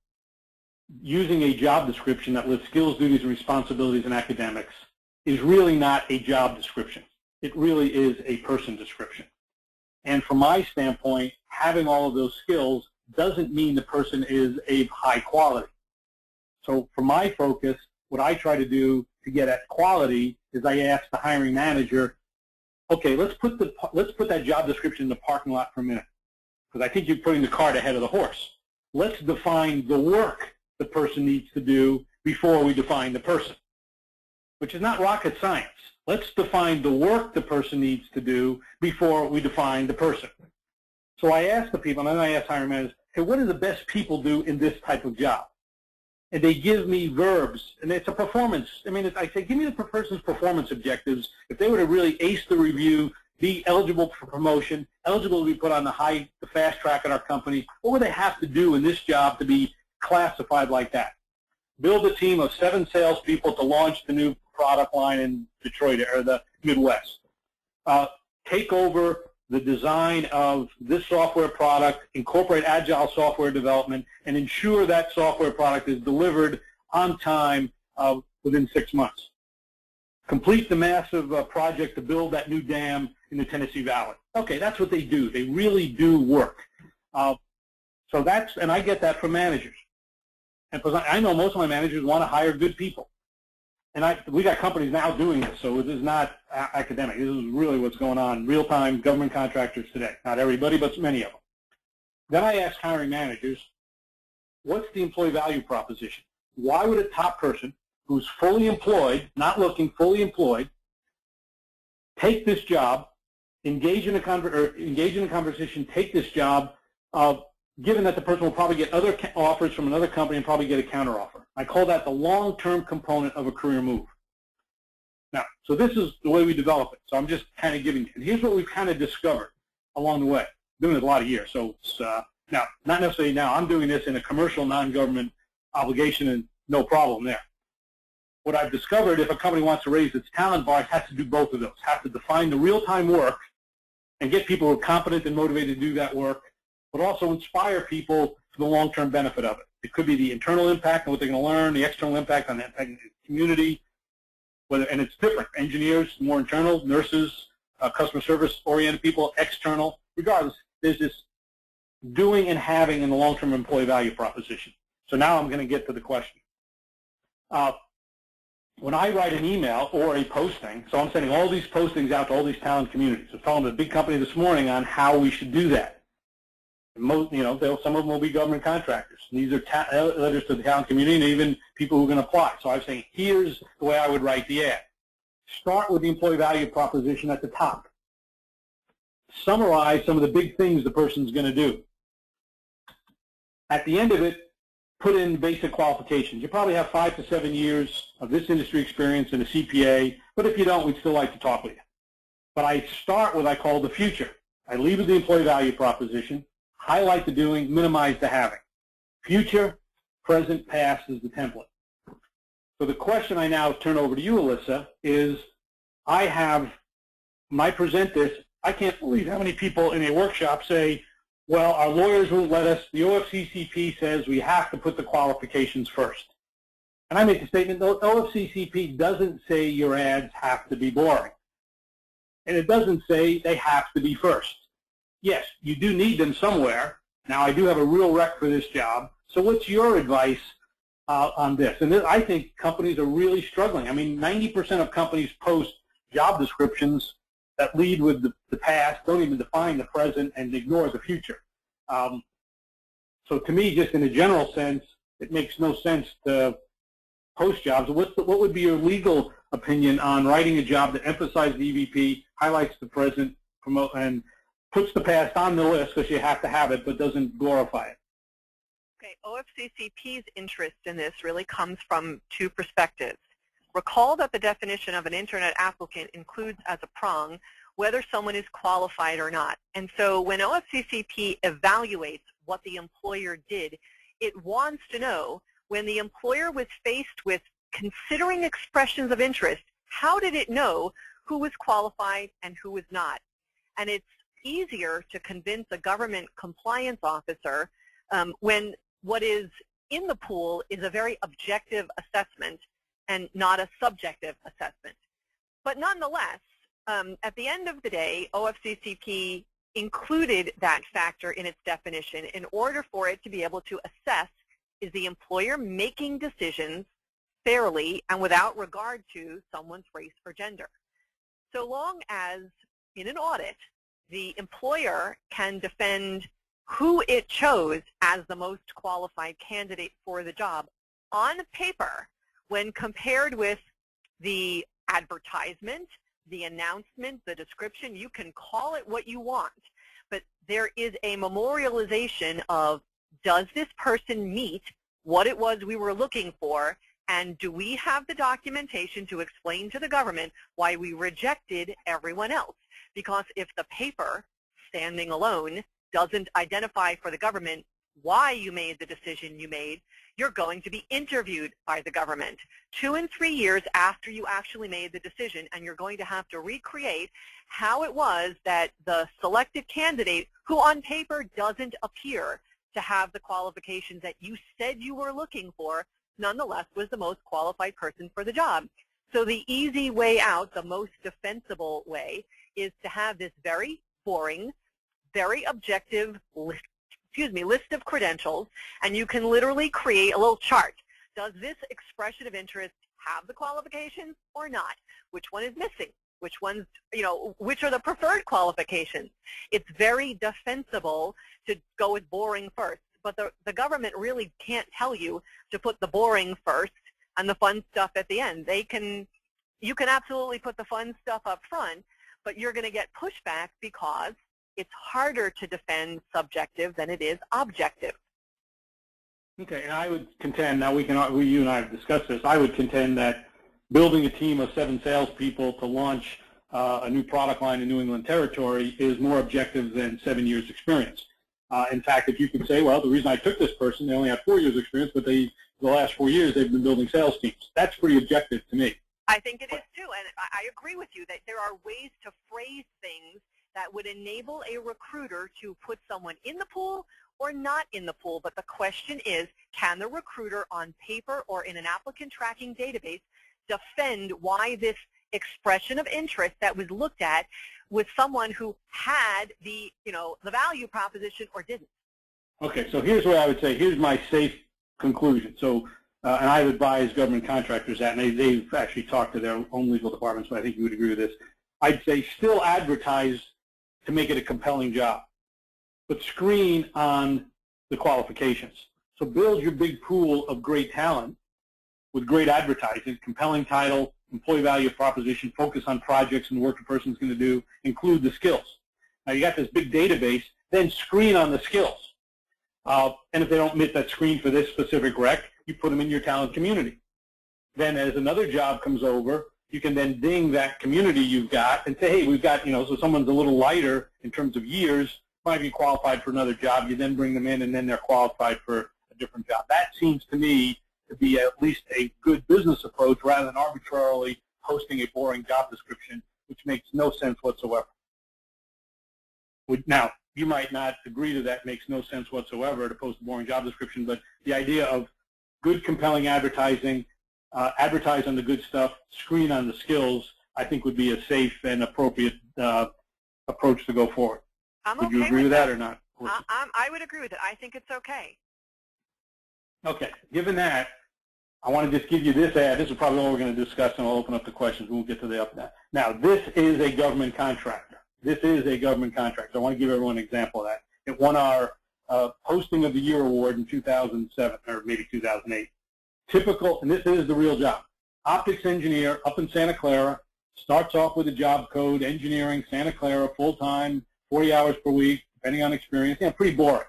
using a job description that lists skills, duties, and responsibilities in academics is really not a job description. It really is a person description. And from my standpoint, having all of those skills doesn't mean the person is a high quality. So for my focus, what I try to do to get at quality is I ask the hiring manager, okay, let's put that job description in the parking lot for a minute, because I think you're putting the cart ahead of the horse. Let's define the work the person needs to do before we define the person, which is not rocket science. Let's define the work the person needs to do before we define the person. So I ask the people, and then I ask hiring managers, hey, what do the best people do in this type of job? And they give me verbs, and it's a performance. I mean, I say, give me the person's performance objectives. If they were to really ace the review, be eligible for promotion, eligible to be put on the fast track in our company, what would they have to do in this job to be classified like that? Build a team of 7 salespeople to launch the new product line in Detroit or the Midwest. Take over the design of this software product, incorporate agile software development, and ensure that software product is delivered on time within 6 months. Complete the massive project to build that new dam in the Tennessee Valley. Okay, that's what they do. They really do work. So that's, and I get that from managers. And I know most of my managers want to hire good people. And we got companies now doing this, so this is not academic. This is really what's going on, real-time government contractors today. Not everybody, but many of them. Then I ask hiring managers, what's the employee value proposition? Why would a top person who's fully employed, not looking, fully employed, take this job, engage in a conversation, take this job, given that the person will probably get other offers from another company and probably get a counteroffer? I call that the long-term component of a career move. Now, so this is the way we develop it. So I'm just kind of giving you. And here's what we've kind of discovered along the way. Doing it a lot of years. So it's, now, not necessarily now. I'm doing this in a commercial, non-government obligation, and no problem there. What I've discovered, if a company wants to raise its talent bar, it has to do both of those. Has to define the real-time work and get people who are competent and motivated to do that work, but also inspire people for the long-term benefit of it. It could be the internal impact on what they're going to learn, the external impact on the community, and it's different. Engineers, more internal, nurses, customer service-oriented people, external. Regardless, there's this doing and having in the long-term employee value proposition. So now I'm going to get to the question. When I write an email or a posting, so I'm sending all these postings out to all these talent communities. I was talking to a big company this morning on how we should do that. Most, some of them will be government contractors. And these are letters to the talent community and even people who are going to apply. So I was saying, here's the way I would write the ad. Start with the employee value proposition at the top. Summarize some of the big things the person's going to do. At the end of it, put in basic qualifications. You probably have 5 to 7 years of this industry experience and a CPA, but if you don't, we'd still like to talk with you. But I start with what I call the future. I lead with the employee value proposition, highlight the doing, minimize the having. Future, present, past is the template. So the question I now turn over to you, Alissa, is when I present this, I can't believe how many people in a workshop say, well, our lawyers won't let us. The OFCCP says we have to put the qualifications first. And I make the statement, the OFCCP doesn't say your ads have to be boring. And it doesn't say they have to be first. Yes, you do need them somewhere. Now, I do have a real rec for this job. So what's your advice on this? And I think companies are really struggling. I mean, 90% of companies post job descriptions that lead with the past, don't even define the present, and ignore the future. So to me, just in a general sense, it makes no sense to post jobs. What would be your legal opinion on writing a job that emphasizes the EVP, highlights the present, and puts the past on the list because you have to have it, but doesn't glorify it? Okay, OFCCP's interest in this really comes from two perspectives. Recall that the definition of an Internet applicant includes as a prong whether someone is qualified or not. And so when OFCCP evaluates what the employer did, it wants to know when the employer was faced with considering expressions of interest, how did it know who was qualified and who was not? And it's easier to convince a government compliance officer when what is in the pool is a very objective assessment and not a subjective assessment. But nonetheless, at the end of the day, OFCCP included that factor in its definition in order for it to be able to assess, is the employer making decisions fairly and without regard to someone's race or gender. So long as, in an audit, the employer can defend who it chose as the most qualified candidate for the job on paper, when compared with the advertisement, the announcement, the description, you can call it what you want, but there is a memorialization of, does this person meet what it was we were looking for, and do we have the documentation to explain to the government why we rejected everyone else? Because if the paper, standing alone, doesn't identify for the government why you made the decision you made, you're going to be interviewed by the government 2 and 3 years after you actually made the decision, and you're going to have to recreate how it was that the selected candidate, who on paper doesn't appear to have the qualifications that you said you were looking for, nonetheless was the most qualified person for the job. So the easy way out, the most defensible way, is to have this very boring, very objective list of credentials, and you can literally create a little chart. Does this expression of interest have the qualifications or not? Which one is missing? Which ones, which are the preferred qualifications? It's very defensible to go with boring first. but the government really can't tell you to put the boring first and the fun stuff at the end. You can absolutely put the fun stuff up front, but you're going to get pushback because it's harder to defend subjective than it is objective. Okay, and I would contend, now you and I have discussed this, I would contend that building a team of 7 salespeople to launch a new product line in New England territory is more objective than 7 years experience. In fact, if you could say, well, the reason I took this person, they only have 4 years experience, but the last 4 years they've been building sales teams. That's pretty objective to me. I think it is too, and I agree with you that there are ways to phrase things that would enable a recruiter to put someone in the pool or not in the pool. But the question is, can the recruiter on paper or in an applicant tracking database defend why this expression of interest that was looked at was someone who had the value proposition or didn't? Okay, so here's what I would say. Here's my safe conclusion. So, and I've advised government contractors that, and they've actually talked to their own legal departments, but I think you would agree with this. I'd say still advertise to make it a compelling job, but screen on the qualifications. So build your big pool of great talent with great advertising, compelling title, employee value proposition, focus on projects and work the person's going to do, include the skills. Now you got this big database, then screen on the skills. And if they don't meet that screen for this specific rec, you put them in your talent community. Then as another job comes over, you can then ding that community you've got and say, hey, we've got, so someone's a little lighter in terms of years, might be qualified for another job. You then bring them in, and then they're qualified for a different job. That seems to me to be at least a good business approach rather than arbitrarily posting a boring job description, which makes no sense whatsoever. Now, you might not agree to that makes no sense whatsoever to post a boring job description, but the idea of good, compelling advertising, advertise on the good stuff, screen on the skills, I think would be a safe and appropriate approach to go forward. Would you agree with that or not? I would agree with it. I think it's okay. Okay. Given that, I want to just give you this ad. This is probably all we're going to discuss, and I'll open up the questions. We'll get to the up now. Now, this is a government contractor. This is a government contractor. I want to give everyone an example of that. It won our Posting of the Year award in 2007, or maybe 2008. Typical, and this is the real job. Optics engineer up in Santa Clara, starts off with a job code, engineering, Santa Clara, full-time, 40 hours per week, depending on experience. Pretty boring.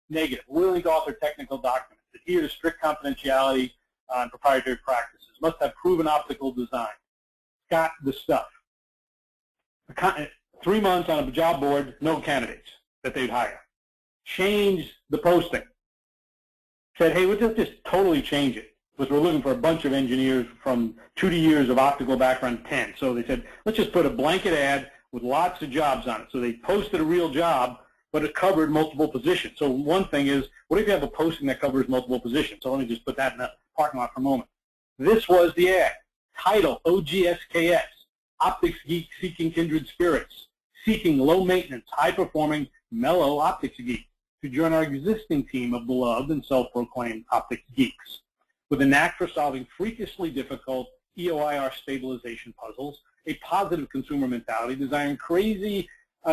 Negative. Willing to author technical documents. Adhere to strict confidentiality and proprietary practices. Must have proven optical design. Got the stuff. 3 months on a job board, no candidates that they'd hire. Changed the posting. Said, hey, we'll just totally change it, because we're looking for a bunch of engineers from 2 years of optical background, 10. So they said, let's just put a blanket ad with lots of jobs on it. So they posted a real job, but it covered multiple positions. So one thing is, what if you have a posting that covers multiple positions? So let me just put that in the parking lot for a moment. This was the ad. Title, OGSKS, Optics Geek Seeking Kindred Spirits, seeking low-maintenance, high-performing, mellow optics geeks to join our existing team of beloved and self-proclaimed optics geeks with a knack for solving freakishly difficult EOIR stabilization puzzles, a positive consumer mentality, desiring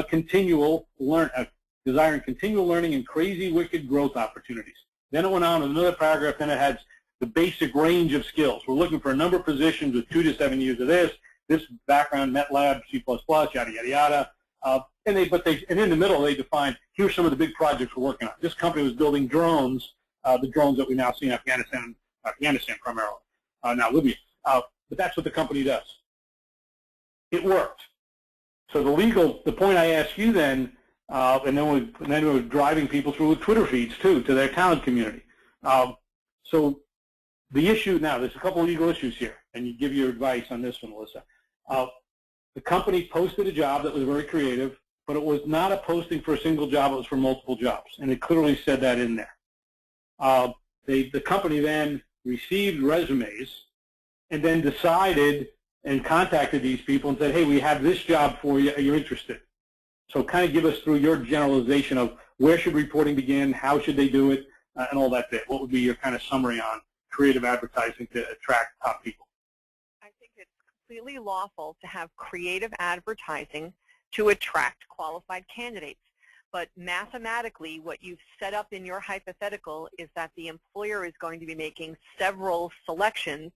continual learning and crazy wicked growth opportunities. Then it went on with another paragraph, and it had the basic range of skills. We're looking for a number of positions with 2 to 7 years of this background, MATLAB, C++, yada, yada, yada. And in the middle, they defined, here's some of the big projects we're working on. This company was building drones, the drones that we now see in Afghanistan primarily, now Libya. But that's what the company does. It worked. So the point I asked you then, and then we were driving people through with Twitter feeds too, to their talent community. So the issue now, there's a couple of legal issues here, and you give your advice on this one, Alissa. The company posted a job that was very creative, but it was not a posting for a single job, it was for multiple jobs, and it clearly said that in there. The company then received resumes and then decided and contacted these people and said, hey, we have this job for you, are you interested? So kind of give us through your generalization of where should reporting begin, how should they do it, and all that bit. What would be your kind of summary on creative advertising to attract top people? I think it's completely lawful to have creative advertising to attract qualified candidates. but mathematically what you've set up in your hypothetical is that the employer is going to be making several selections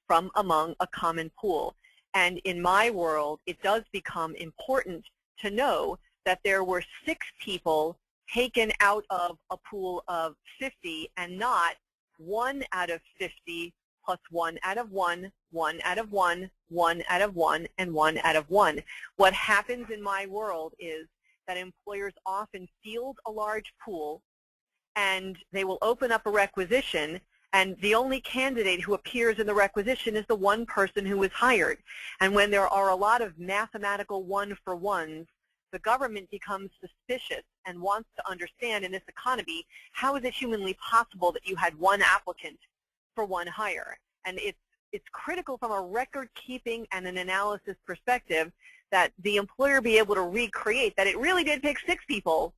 from among a common pool. And in my world, it does become important to know that there were 6 people taken out of a pool of 50 and not 1 out of 50 plus 1 out of 1, 1 out of 1, 1 out of 1, and 1 out of 1. What happens in my world is that employers often field a large pool, and they will open up a requisition, and the only candidate who appears in the requisition is the one person who was hired. And when there are a lot of mathematical one-for-ones, the government becomes suspicious and wants to understand in this economy, how is it humanly possible that you had 1 applicant for 1 hire? And it's critical from a record-keeping and an analysis perspective that the employer be able to recreate that it really did pick 6 people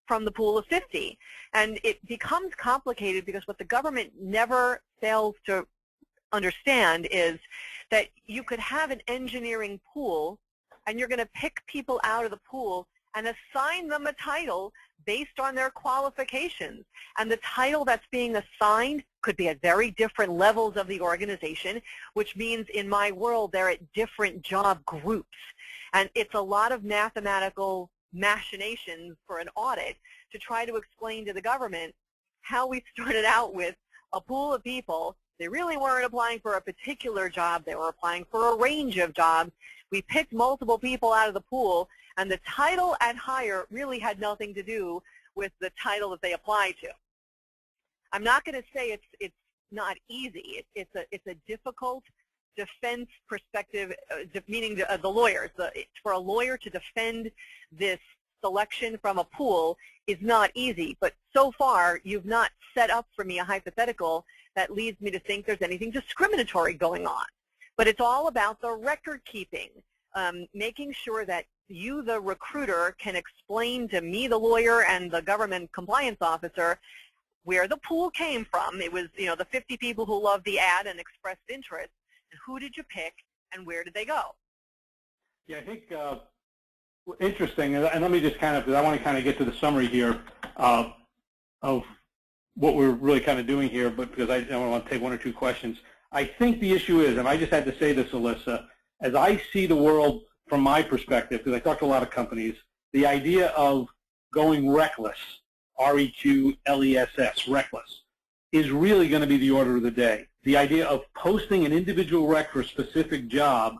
from the pool of 50. And it becomes complicated because what the government never fails to understand is that you could have an engineering pool and you're going to pick people out of the pool and assign them a title based on their qualifications. And the title that's being assigned could be at very different levels of the organization, which means in my world they're at different job groups. And it's a lot of mathematical machinations for an audit to try to explain to the government how we started out with a pool of people. They really weren't applying for a particular job. They were applying for a range of jobs. We picked multiple people out of the pool, and the title at hire really had nothing to do with the title that they applied to. I'm not going to say it's not easy. It's a difficult defense perspective, meaning the lawyers. For a lawyer to defend this selection from a pool is not easy, but so far you've not set up for me a hypothetical that leads me to think there's anything discriminatory going on. But it's all about the record keeping, making sure that you, the recruiter, can explain to me, the lawyer, and the government compliance officer where the pool came from. It was, the 50 people who loved the ad and expressed interest, and who did you pick, and where did they go? Yeah, I think interesting, and let me just because I want to get to the summary here of what we're really doing here, but because I don't want to take 1 or 2 questions. I think the issue is, and I just had to say this, Alissa, as I see the world from my perspective, because I talk to a lot of companies, the idea of going reckless, R-E-Q-L-E-S-S, reckless, is really going to be the order of the day. The idea of posting an individual rec for a specific job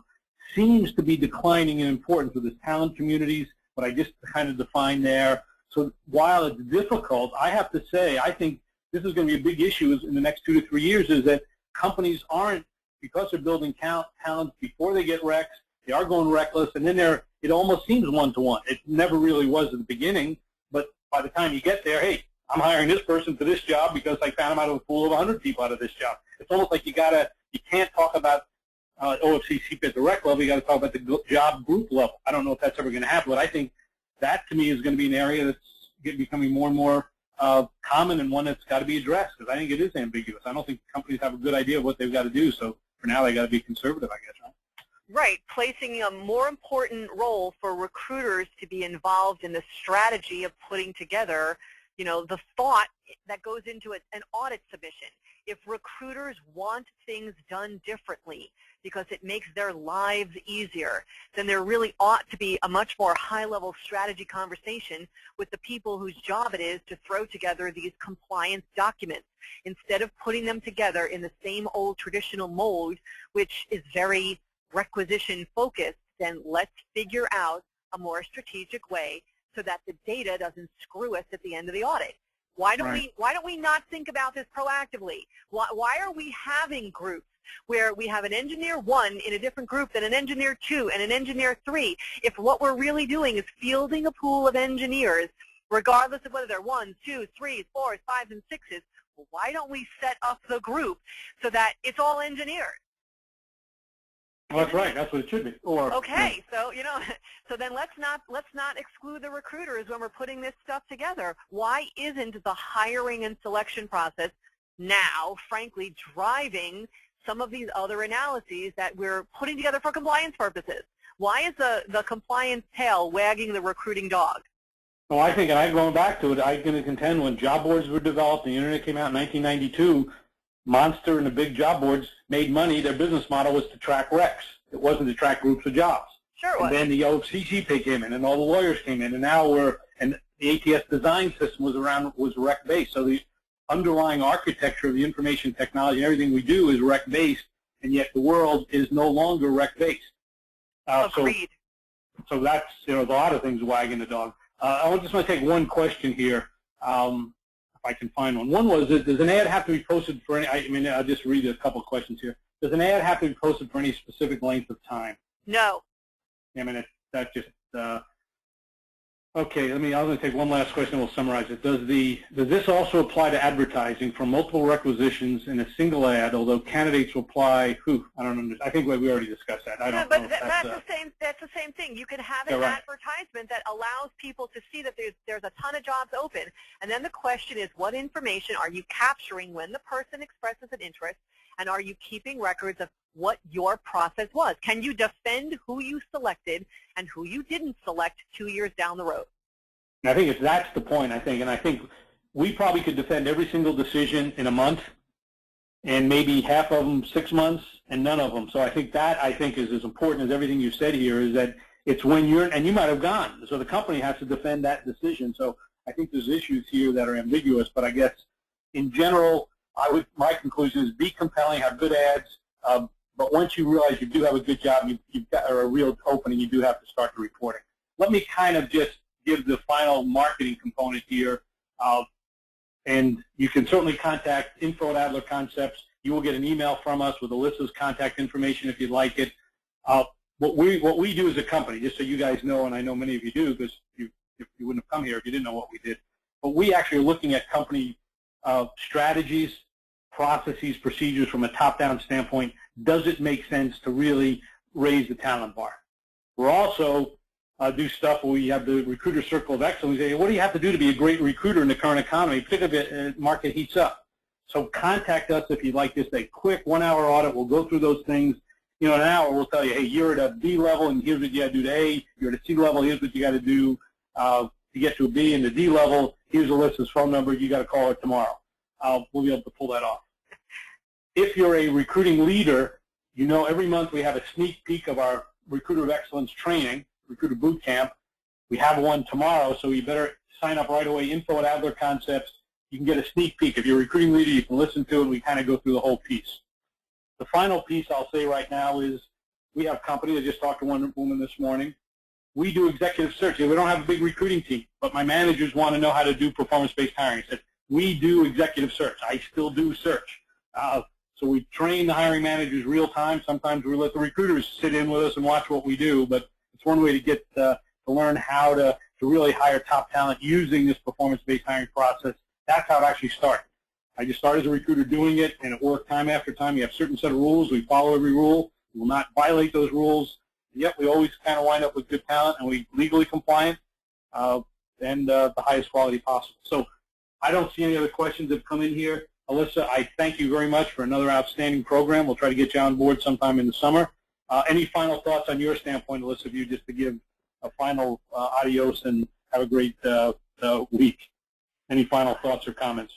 seems to be declining in importance with the talent communities, what I just defined there. So while it's difficult, I have to say, I think this is going to be a big issue in the next 2 to 3 years, is that companies aren't, because they're building talent before they get recs, they are going reckless, and then it almost seems one-to-one. It never really was at the beginning, but by the time you get there, hey, I'm hiring this person for this job because I found him out of a pool of 100 people out of this job. It's almost like you can't talk about OFCCP at the rec level, you got to talk about the job group level. I don't know if that's ever going to happen, but I think that to me is going to be an area that's becoming more and more common, and one that's got to be addressed, because I think it is ambiguous. I don't think companies have a good idea of what they've got to do, so for now they got to be conservative, I guess, right? Right, placing a more important role for recruiters to be involved in the strategy of putting together, the thought that goes into an audit submission. If recruiters want things done differently because it makes their lives easier, then there really ought to be a much more high-level strategy conversation with the people whose job it is to throw together these compliance documents, instead of putting them together in the same old traditional mold, which is very requisition-focused. Then let's figure out a more strategic way so that the data doesn't screw us at the end of the audit. Why don't we not think about this proactively? Why are we having groups where we have an engineer 1 in a different group than an engineer 2 and an engineer 3? If what we're really doing is fielding a pool of engineers, regardless of whether they're 1s, 2s, 3s, 4s, 5s, and 6s, well, why don't we set up the group so that it's all engineers? Well, that's right. That's what it should be. Okay, so so then let's not exclude the recruiters when we're putting this stuff together. Why isn't the hiring and selection process now, frankly, driving some of these other analyses that we're putting together for compliance purposes? Why is the compliance tail wagging the recruiting dog? Well, I think, and I'm going back to it, I'm going to contend when job boards were developed, the internet came out in 1992, Monster and the big job boards made money. Their business model was to track recs. It wasn't to track groups of jobs. Sure it was. And then the OFCCP came in, and all the lawyers came in, and now and the ATS design system was rec-based. So the underlying architecture of the information technology and everything we do is rec-based, and yet the world is no longer rec-based. Agreed. So that's, a lot of things wagging the dog. I just want to take one question here, if I can find one. One was, does an ad have to be posted for any, I'll just read a couple of questions here. Does an ad have to be posted for any specific length of time? No. That just, okay, I'm going to take one last question, we'll summarize it. Does this also apply to advertising for multiple requisitions in a single ad, although candidates will apply, I don't understand. I think we already discussed that. I don't know. That's the same thing. You can have an advertisement that allows people to see that there's a ton of jobs open, and then the question is, what information are you capturing when the person expresses an interest, and are you keeping records of what your process was? Can you defend who you selected and who you didn't select 2 years down the road? And I think that's the point, and I think we probably could defend every single decision in a month, and maybe half of them 6 months, and none of them. So I think is as important as everything you said here, is that it's when and you might have gone, so the company has to defend that decision. So I think there's issues here that are ambiguous, but I guess in general, my conclusion is be compelling, have good ads, but once you realize you do have a good job, you've got a real opening, you do have to start the reporting. Let me kind of just give the final marketing component here, and you can certainly contact info at Adler Concepts. You will get an email from us with Alissa's contact information if you'd like it. What we do as a company, just so you guys know, and I know many of you do, because you wouldn't have come here if you didn't know what we did, but we actually are looking at company strategies, processes, procedures from a top-down standpoint. Does it make sense to really raise the talent bar? We're also do stuff where we have the recruiter circle of excellence. We say, what do you have to do to be a great recruiter in the current economy, particularly if the market heats up? So contact us if you'd like just a quick 1-hour audit. We'll go through those things. In an hour, we'll tell you, hey, you're at a B level, and here's what you got to do to A. You're at a C level, here's what you got to do to get to a B. And the D level, here's Alissa's phone number. You got to call her tomorrow. We'll be able to pull that off. If you're a recruiting leader, every month we have a sneak peek of our Recruiter of Excellence training, Recruiter Boot Camp. We have one tomorrow, so you better sign up right away, info at Adler Concepts. You can get a sneak peek. If you're a recruiting leader, you can listen to it, and we kind of go through the whole piece. The final piece I'll say right now is we have companies. I just talked to one woman this morning. We do executive search. We don't have a big recruiting team, but my managers want to know how to do performance-based hiring. I said, we do executive search. I still do search. So we train the hiring managers real time. Sometimes we let the recruiters sit in with us and watch what we do, but it's one way to get to learn how to really hire top talent using this performance-based hiring process. That's how it actually started. I just started as a recruiter doing it, and it worked time after time. You have a certain set of rules. We follow every rule. We will not violate those rules. Yet we always kind of wind up with good talent, and we legally compliant and the highest quality possible. So I don't see any other questions that have come in here. Alissa, I thank you very much for another outstanding program. We'll try to get you on board sometime in the summer. Any final thoughts on your standpoint, Alissa, you just to give a final adios and have a great week? Any final thoughts or comments?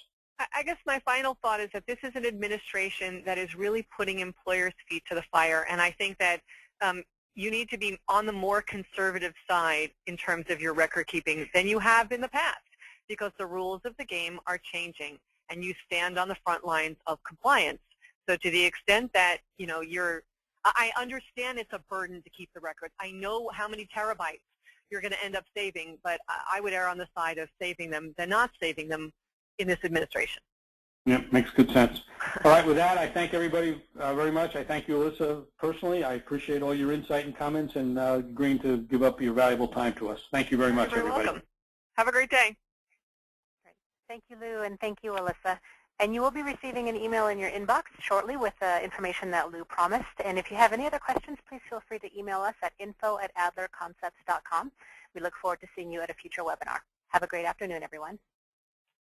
I guess my final thought is that this is an administration that is really putting employers' feet to the fire, and I think that you need to be on the more conservative side in terms of your record keeping than you have in the past, because the rules of the game are changing, and you stand on the front lines of compliance. So to the extent that, I understand it's a burden to keep the records. I know how many terabytes you're going to end up saving, but I would err on the side of saving them than not saving them in this administration. Yeah, makes good sense. All right, with that, I thank everybody very much. I thank you, Alissa, personally. I appreciate all your insight and comments and agreeing to give up your valuable time to us. Thank you very much, everybody. Welcome. Have a great day. Great. Thank you, Lou, and thank you, Alissa. And you will be receiving an email in your inbox shortly with information that Lou promised. And if you have any other questions, please feel free to email us at info@adlerconcepts.com. We look forward to seeing you at a future webinar. Have a great afternoon, everyone.